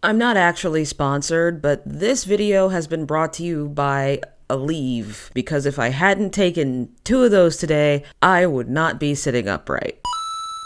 I'm not actually sponsored, but this video has been brought to you by Aleve, because if I hadn't taken 2 of those today, I would not be sitting upright.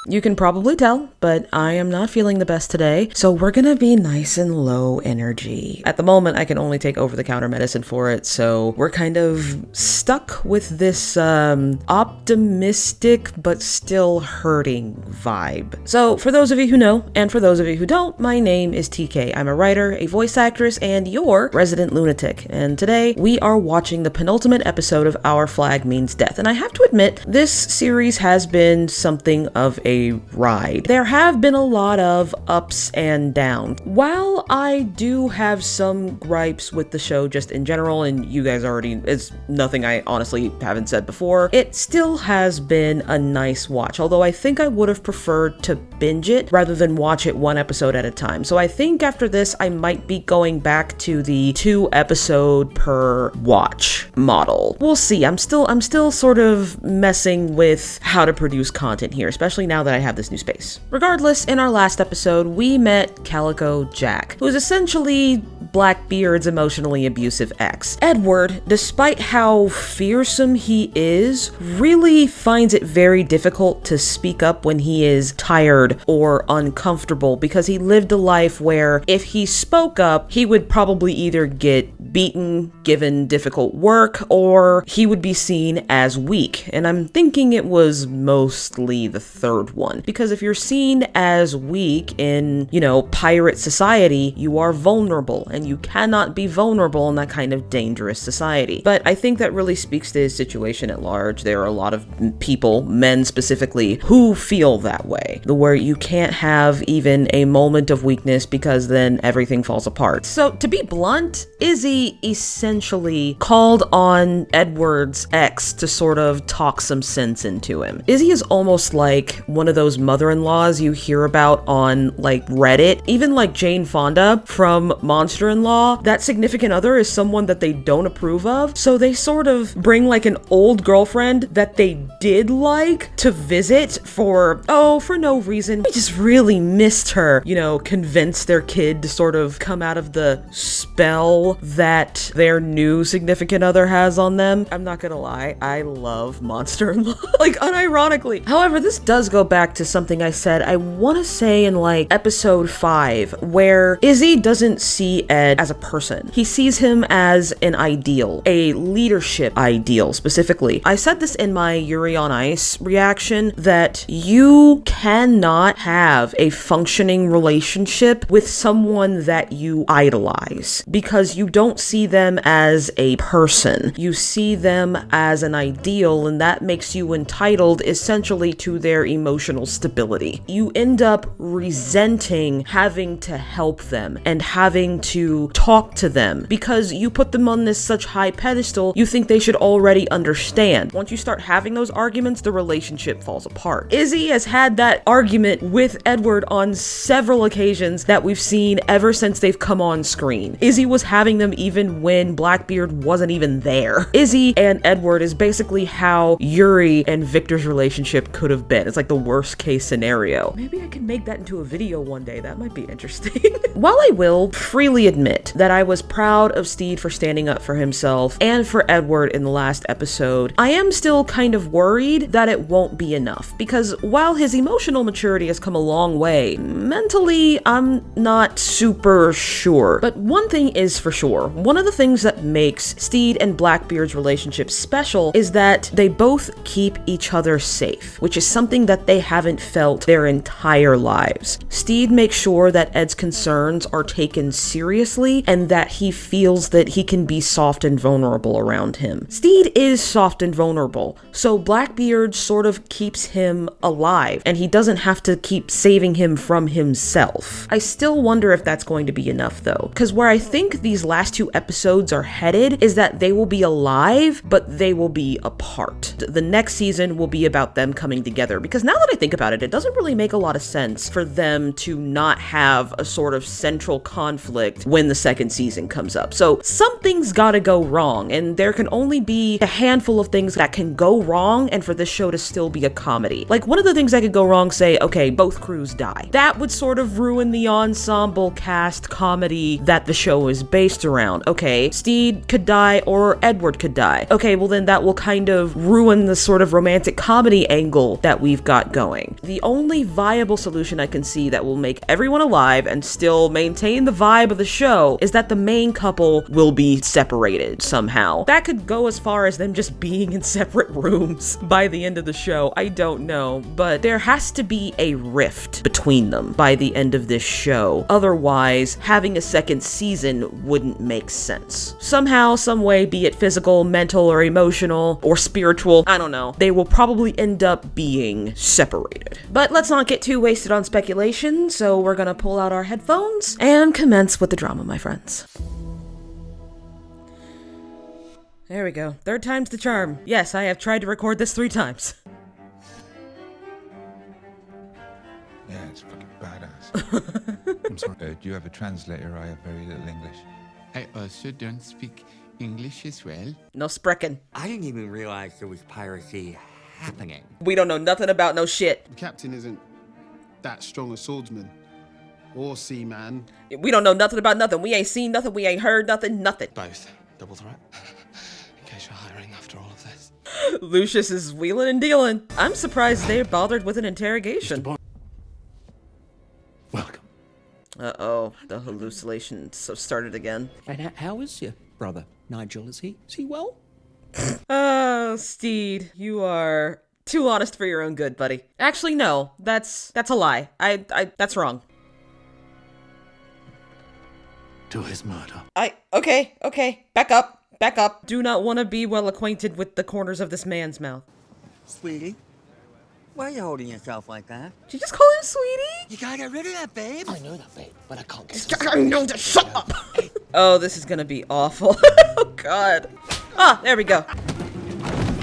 You can probably tell, but I am not feeling the best today, so we're gonna be nice and low energy. At the moment, I can only take over-the-counter medicine for it, so we're kind of stuck with this optimistic but still hurting vibe. So for those of you who know, and for those of you who don't, my name is TK. I'm a writer, a voice actress, and your resident lunatic. And today, we are watching the penultimate episode of Our Flag Means Death. And I have to admit, this series has been something of a ride. There have been a lot of ups and downs. While I do have some gripes with the show just in general, and you guys already, it's nothing I honestly haven't said before, it still has been a nice watch, although I think I would have preferred to binge it rather than watch it 1 episode at a time. So I think after this, I might be going back to the 2 episode per watch model. We'll see. I'm still sort of messing with how to produce content here, especially now that I have this new space. Regardless, in our last episode, we met Calico Jack, who is essentially Blackbeard's emotionally abusive ex. Edward, despite how fearsome he is, really finds it very difficult to speak up when he is tired or uncomfortable, because he lived a life where if he spoke up, he would probably either get beaten, given difficult work, or he would be seen as weak. And I'm thinking it was mostly the third one, because if you're seen as weak in, pirate society, you are vulnerable, and you cannot be vulnerable in that kind of dangerous society. But I think that really speaks to his situation at large. There are a lot of people, men specifically, who feel that way, where you can't have even a moment of weakness because then everything falls apart. So to be blunt, Izzy essentially called on Edward's ex to sort of talk some sense into him. Izzy is almost like one of those mother-in-laws you hear about on Reddit, even like Jane Fonda from Monster-in-Law. That significant other is someone that they don't approve of, so they sort of bring an old girlfriend that they did like to visit for no reason. We just really missed her, convince their kid to sort of come out of the spell that their new significant other has on them. I'm not gonna lie, I love Monster-in-Law, unironically. However, this does go back to something I said, I want to say in episode 5, where Izzy doesn't see Ed as a person. He sees him as an ideal, a leadership ideal specifically. I said this in my Yuri on Ice reaction, that you cannot have a functioning relationship with someone that you idolize, because you don't see them as a person. You see them as an ideal, and that makes you entitled essentially to their emotional stability. You end up resenting having to help them and having to talk to them, because you put them on this such high pedestal, you think they should already understand. Once you start having those arguments, the relationship falls apart. Izzy has had that argument with Edward on several occasions that we've seen ever since they've come on screen. Izzy was having them even when Blackbeard wasn't even there. Izzy and Edward is basically how Yuri and Victor's relationship could have been. It's like the worst case scenario. Maybe I can make that into a video one day. That might be interesting. While I will freely admit that I was proud of Stede for standing up for himself and for Edward in the last episode, I am still kind of worried that it won't be enough, because while his emotional maturity has come a long way, mentally, I'm not super sure. But one thing is for sure, one of the things that makes Stede and Blackbeard's relationship special is that they both keep each other safe, which is something that they haven't felt their entire lives. Stede makes sure that Ed's concerns are taken seriously and that he feels that he can be soft and vulnerable around him. Stede is soft and vulnerable, so Blackbeard sort of keeps him alive, and he doesn't have to keep saving him from himself. I still wonder if that's going to be enough though, because where I think these last 2 two episodes are headed is that they will be alive, but they will be apart. The next season will be about them coming together, because now that I think about it, it doesn't really make a lot of sense for them to not have a sort of central conflict when the second season comes up. So something's gotta go wrong, and there can only be a handful of things that can go wrong and for this show to still be a comedy. Like, one of the things that could go wrong, say, okay, both crews die. That would sort of ruin the ensemble cast comedy that the show is based around. Okay, Stede could die or Edward could die. Okay, well then that will kind of ruin the sort of romantic comedy angle that we've got going. The only viable solution I can see that will make everyone alive and still maintain the vibe of the show is that the main couple will be separated somehow. That could go as far as them just being in separate rooms by the end of the show. I don't know, but there has to be a rift between them by the end of this show. Otherwise, having a second season wouldn't make sense. Somehow, some way, be it physical, mental, or emotional, or spiritual, I don't know, they will probably end up being separated. But let's not get too wasted on speculation, so we're gonna pull out our headphones and commence with the drama, my friends. There we go. Third time's the charm. Yes, I have tried to record this 3 times. Yeah, it's fucking badass. I'm sorry. Do you have a translator? I have very little English. I also don't speak English as well. No sprechen. I didn't even realize there was piracy happening. We don't know nothing about no shit. The captain isn't that strong a swordsman or seaman. We don't know nothing about nothing. We ain't seen nothing. We ain't heard nothing. Nothing. Both. Double threat. In case you're hiring after all of this. Lucius is wheeling and dealing. I'm surprised they bothered with an interrogation. Welcome. Uh-oh, the hallucinations have started again. And how is your brother, Nigel? Is he well? Oh, Stede, you are too honest for your own good, buddy. Actually, no, that's a lie. That's wrong. To his murder. Okay, back up. Do not want to be well acquainted with the corners of this man's mouth. Sweetie, why are you holding yourself like that? Did you just call him sweetie? You gotta get rid of that, babe. I know that, babe, but I can't get Shut up! Oh, this is gonna be awful. Oh, God. Ah, there we go.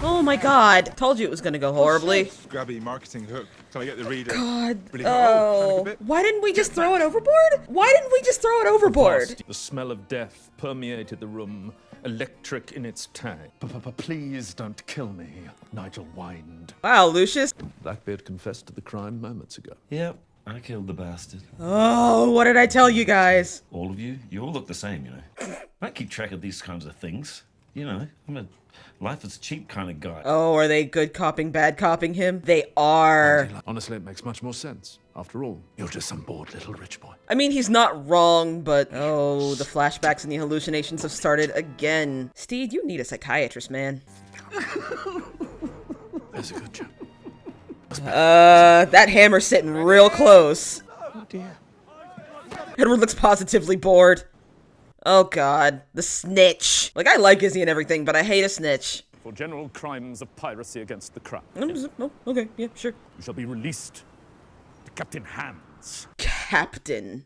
Oh my God. Told you it was gonna go horribly. Grabby marketing hook. Can I get the reader? God. Really hard. Oh. Why didn't we just throw it overboard? The smell of death permeated the room, electric in its tang. Please don't kill me, Nigel whined. Wow, Lucius. Blackbeard confessed to the crime moments ago. Yep, I killed the bastard. Oh, what did I tell you guys? All of you? You all look the same, you know. I don't keep track of these kinds of things. You know, I'm a life is cheap kind of guy. Oh, are they good copping, bad copping him? They are. Honestly, it makes much more sense. After all, you're just some bored little rich boy. I mean, he's not wrong, but oh, the flashbacks and the hallucinations have started again. Stede, you need a psychiatrist, man. There's a good job. That hammer's sitting real close. Oh, dear. Edward looks positively bored. Oh God, the snitch. Like, I like Izzy and everything, but I hate a snitch. For general crimes of piracy against the crown. Oh, okay, yeah, sure. You shall be released to Captain Hands. Captain.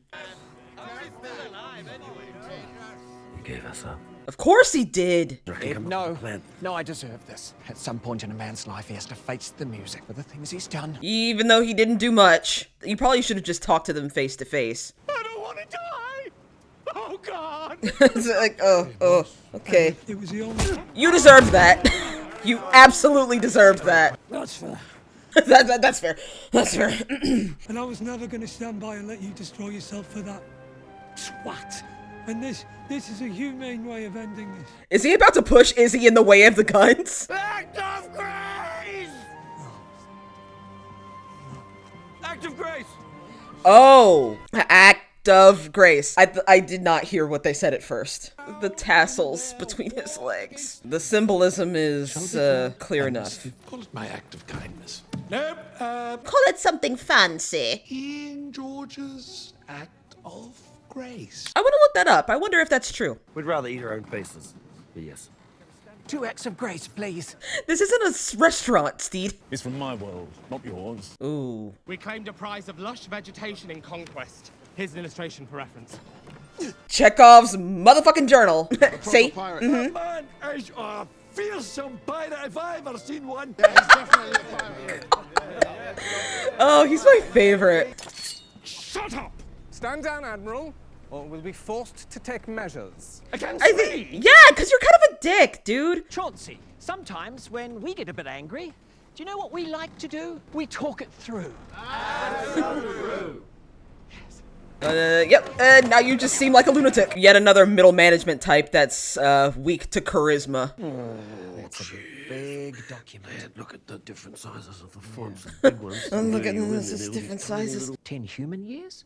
You gave us up. Of course he did. No, I deserve this. At some point in a man's life, he has to face the music for the things he's done. Even though he didn't do much. You probably should have just talked to them face to face. I don't want to die! Oh, God! It's like, oh, okay. It was the only... You deserved that. You absolutely deserved that. That's fair. That's fair. That's fair. And I was never going to stand by and let you destroy yourself for that. Swat. And this is a humane way of ending this. Is he about to push Izzy in the way of the guns? Act of grace! Act of grace! Oh, act of grace. I did not hear what they said at first. The tassels between his legs. The symbolism is clear enough. Call it my act of kindness. Nope. Call it something fancy. King George's act of grace. I want to look that up. I wonder if that's true. We'd rather eat our own faces. But yes. 2 acts of grace, please. This isn't a restaurant, Stede. It's from my world, not yours. Ooh. We claimed a prize of lush vegetation in conquest. Here's an illustration for reference. Chekhov's motherfucking journal. See? Pirate. Man, I feel some pirate if I ever seen one. Yeah, he's definitely a pirate. Oh, he's my favorite. Shut up! Stand down, Admiral, or we'll be forced to take measures. Against I me? think, yeah, because you're kind of a dick, dude. Chauncey, sometimes when we get a bit angry, do you know what we like to do? We talk it through. Yep, now you just seem like a lunatic. Yet another middle management type that's, weak to charisma. It's a big document. Look at the different sizes of the fonts. The big ones. Look at this, it's different sizes. 10 human years?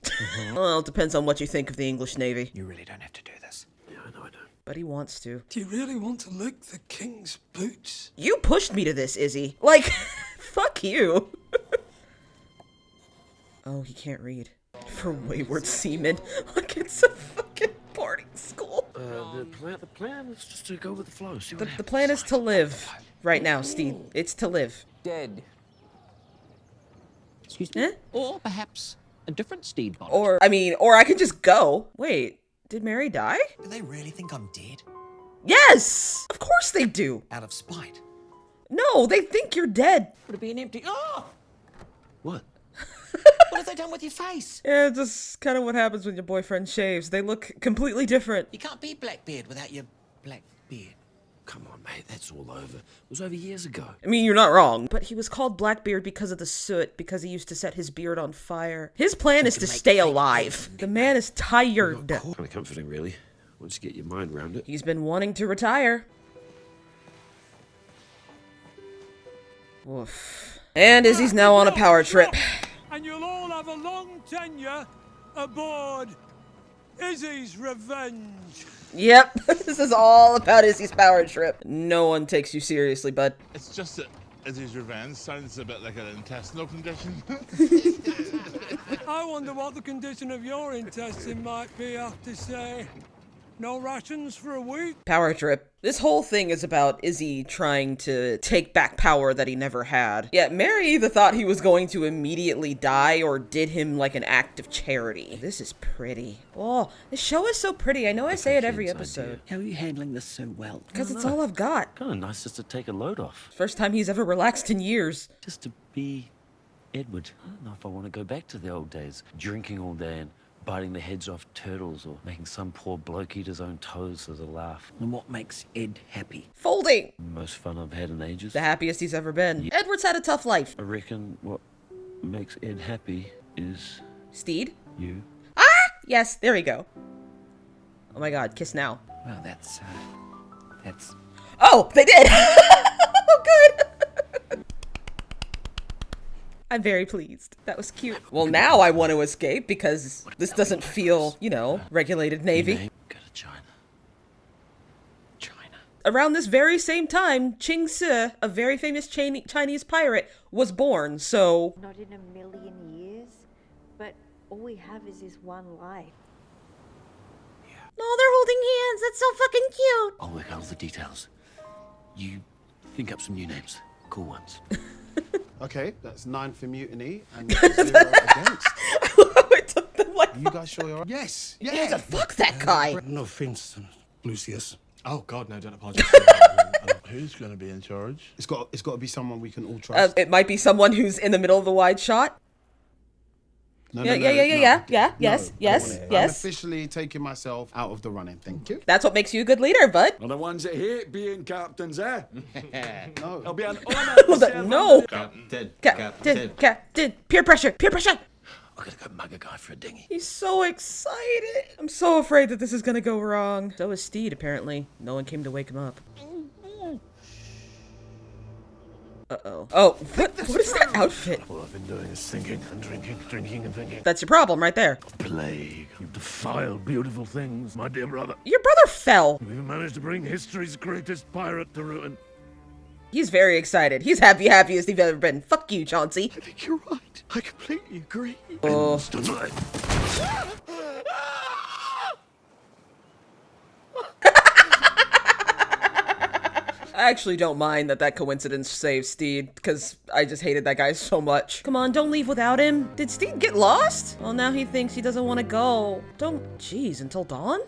Well, it depends on what you think of the English Navy. You really don't have to do this. Yeah, I know I don't. But he wants to. Do you really want to lick the king's boots? You pushed me to this, Izzy. Like, fuck you. Oh, he can't read. For wayward seamen. Like it's a fucking boarding school. The plan is just to go with the flow. See what The happens. plan is to live. Right now, Stede. It's to live. Dead. Excuse me? Eh? Or perhaps a different Stede bonnet. Or I can just go. Wait, did Mary die? Do they really think I'm dead? Yes! Of course they do. Out of spite? No, they think you're dead. Would it be an empty... Oh! What? What have they done with your face? Yeah, just kind of what happens when your boyfriend shaves. They look completely different. You can't be Blackbeard without your black beard. Come on, mate. That's all over. It was over years ago. I mean, you're not wrong. But he was called Blackbeard because of the soot, because he used to set his beard on fire. His plan is to stay alive. The man is tired. Kind of comforting, really. Once you get your mind around it. He's been wanting to retire. Woof. And Izzy's now on a power trip. And you'll all have a long tenure aboard Izzy's Revenge. Yep, this is all about Izzy's power trip. No one takes you seriously, bud. It's just that Izzy's Revenge sounds a bit like an intestinal condition. I wonder what the condition of your intestine might be after, say, no rations for a week? Power trip. This whole thing is about Izzy trying to take back power that he never had. Yeah, Mary either thought he was going to immediately die or did him like an act of charity. This is pretty. Oh, this show is so pretty. I know I say it every episode. How are you handling this so well? Because it's all I've got. Kind of nice just to take a load off. First time he's ever relaxed in years. Just to be Edward. I don't know if I want to go back to the old days. Drinking all day and biting the heads off turtles or making some poor bloke eat his own toes as a laugh. And what makes Ed happy? Folding. Most fun I've had in ages. The happiest he's ever been. Yeah. Edward's had a tough life. I reckon what makes Ed happy is Stede? you. Ah! Yes, there we go. Oh my god, kiss now. Well, that's... Oh, they did! Oh, good! I'm very pleased. That was cute. Well, now I want to escape because this doesn't feel, you know, regulated Navy. Go to China. Around this very same time, Ching Si, a very famous Chinese pirate, was born, so... Not in a million years, but all we have is this one life. No, they're holding hands. That's so fucking cute. I'll work out all the details. You think up some new names. Cool ones. Okay, that's 9 for mutiny and 0 against. It took them like... You guys sure you're... Yes, Yeah, fuck that guy. No offense, Lucius. Oh God, no! Don't apologize. Who's going to be in charge? It's got to be someone we can all trust. It might be someone who's in the middle of the wide shot. No, Yes. I'm officially taking myself out of the running. Thank you. That's what makes you a good leader, bud. Are the ones that hate being captains, eh? No. It'll be an honor to Hold serve on, no. Captain. Peer pressure. I gotta go mug a guy for a dinghy. He's so excited. I'm so afraid that this is gonna go wrong. So is Stede, apparently. No one came to wake him up. Uh-oh. Oh, what is that outfit? All I've been doing is thinking and drinking and thinking. That's your problem right there. Plague. You defile beautiful things, my dear brother. Your brother fell. We've managed to bring history's greatest pirate to ruin. He's very excited. He's happiest he's ever been. Fuck you, Chauncey. I think you're right. I completely agree. Oh. Tonight. I actually don't mind that coincidence saved Stede, because I just hated that guy so much. Come on, don't leave without him. Did Stede get lost? Well, now he thinks he doesn't want to go. Jeez, until dawn?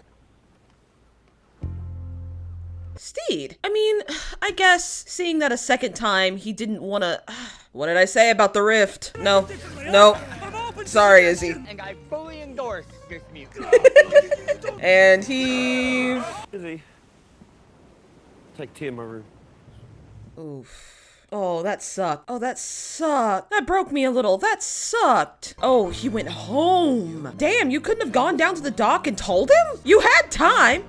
Stede. I mean, I guess seeing that a second time, he didn't want to... What did I say about the rift? No. Sorry, Izzy. And I fully endorse this music. And he... Izzy, take tea in my room. Oof. Oh, that sucked. Oh, that sucked. That broke me a little. That sucked. Oh, he went home. Damn, you couldn't have gone down to the dock and told him? You had time.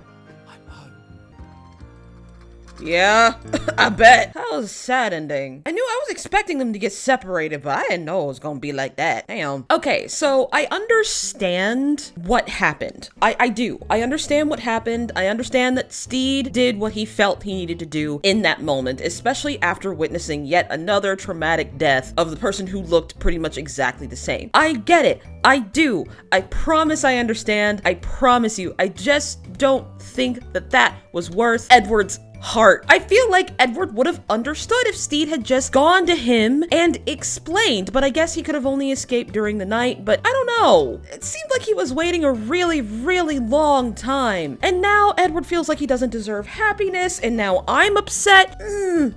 Yeah, I bet. That was a sad ending. I was expecting them to get separated, but I didn't know it was gonna be like that. Damn. Okay, so I understand what happened. I do. I understand what happened. I understand that Stede did what he felt he needed to do in that moment, especially after witnessing yet another traumatic death of the person who looked pretty much exactly the same. I get it. I do. I promise I understand. I promise you. I just don't think that was worth Edward's heart. I feel like Edward would have understood if Stede had just gone to him and explained, but I guess he could have only escaped during the night, but I don't know. It seemed like he was waiting a really, really long time. And now Edward feels like he doesn't deserve happiness, and now I'm upset.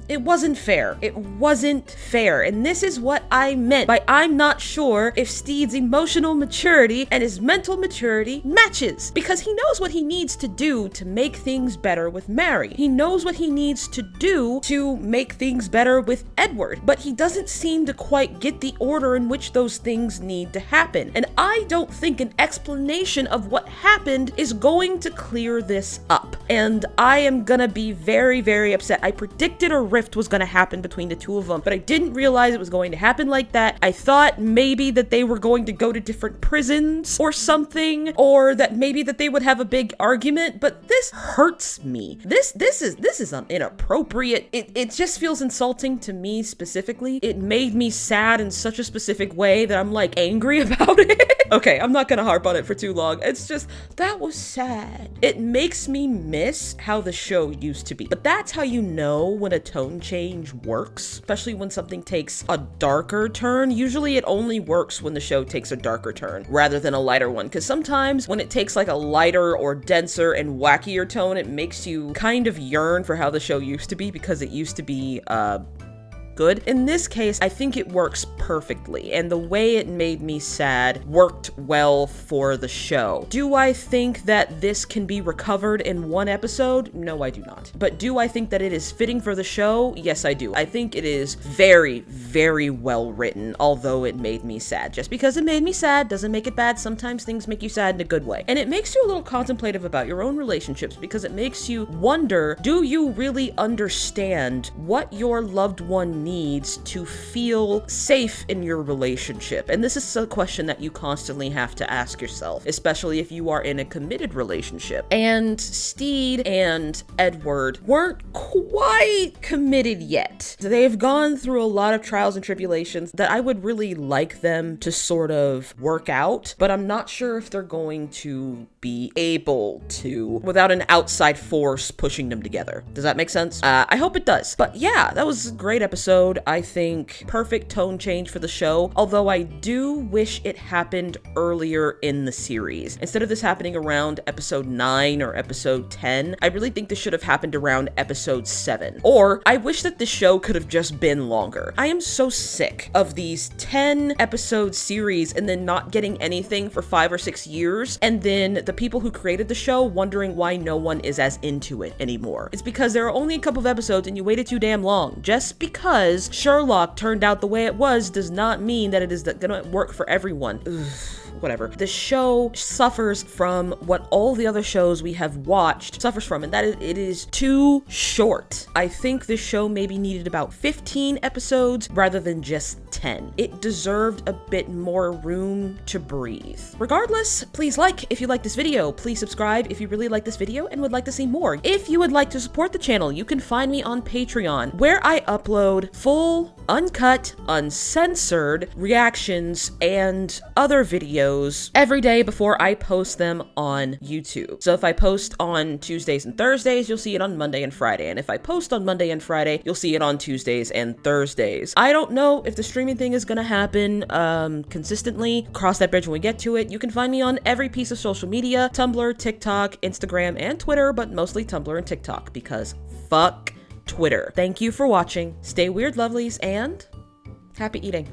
It wasn't fair. It wasn't fair. And this is what I meant by I'm not sure if Stede's emotional maturity and his mental maturity matches, because he knows what he needs to do to make things better with Mary. He knows what he needs to do to make things better with Edward, but he doesn't seem to quite get the order in which those things need to happen. And I don't think an explanation of what happened is going to clear this up. And I am gonna be very, very upset. I predicted a rift was gonna happen between the two of them, but I didn't realize it was going to happen like that. I thought maybe that they were going to go to different prisons or something, or that maybe that they would have a big argument, but this hurts me. This is inappropriate. It just feels insulting to me specifically. It made me sad in such a specific way that I'm like angry about it. Okay, I'm not gonna harp on it for too long. It's just, that was sad. It makes me miss how the show used to be. But that's how you know when a tone change works, especially when something takes a darker turn. Usually it only works when the show takes a darker turn rather than a lighter one, because sometimes when it takes like a lighter or denser and wackier tone, it makes you kind of yearn for how the show used to be, because it used to be good. In this case, I think it works perfectly, and the way it made me sad worked well for the show. Do I think that this can be recovered in one episode? No, I do not. But do I think that it is fitting for the show? Yes, I do. I think it is very, very well written, although it made me sad. Just because it made me sad doesn't make it bad. Sometimes things make you sad in a good way. And it makes you a little contemplative about your own relationships, because it makes you wonder, do you really understand what your loved one needs to feel safe in your relationship? And this is a question that you constantly have to ask yourself, especially if you are in a committed relationship. And Stede and Edward weren't quite committed yet. They've gone through a lot of trials and tribulations that I would really like them to sort of work out, but I'm not sure if they're going to be able to without an outside force pushing them together. Does that make sense? I hope it does. But yeah, that was a great episode. I think perfect tone change for the show, although I do wish it happened earlier in the series. Instead of this happening around episode 9 or episode 10, I really think this should have happened around episode 7. Or I wish that the show could have just been longer. I am so sick of these 10 episode series and then not getting anything for 5 or 6 years, and then the people who created the show wondering why no one is as into it anymore. It's because there are only a couple of episodes and you waited too damn long. Just because Sherlock turned out the way it was does not mean that it is gonna work for everyone. Ugh. Whatever. The show suffers from what all the other shows we have watched suffers from, and that is it is too short. I think this show maybe needed about 15 episodes rather than just 10. It deserved a bit more room to breathe. Regardless, please like if you like this video. Please subscribe if you really like this video and would like to see more. If you would like to support the channel, you can find me on Patreon, where I upload full, uncut, uncensored reactions and other videos videos every day before I post them on YouTube. So if I post on Tuesdays and Thursdays, you'll see it on Monday and Friday. And if I post on Monday and Friday, you'll see it on Tuesdays and Thursdays. I don't know if the streaming thing is gonna happen consistently. Cross that bridge when we get to it. You can find me on every piece of social media: Tumblr, TikTok, Instagram, and Twitter, but mostly Tumblr and TikTok because fuck Twitter. Thank you for watching. Stay weird, lovelies, and happy eating.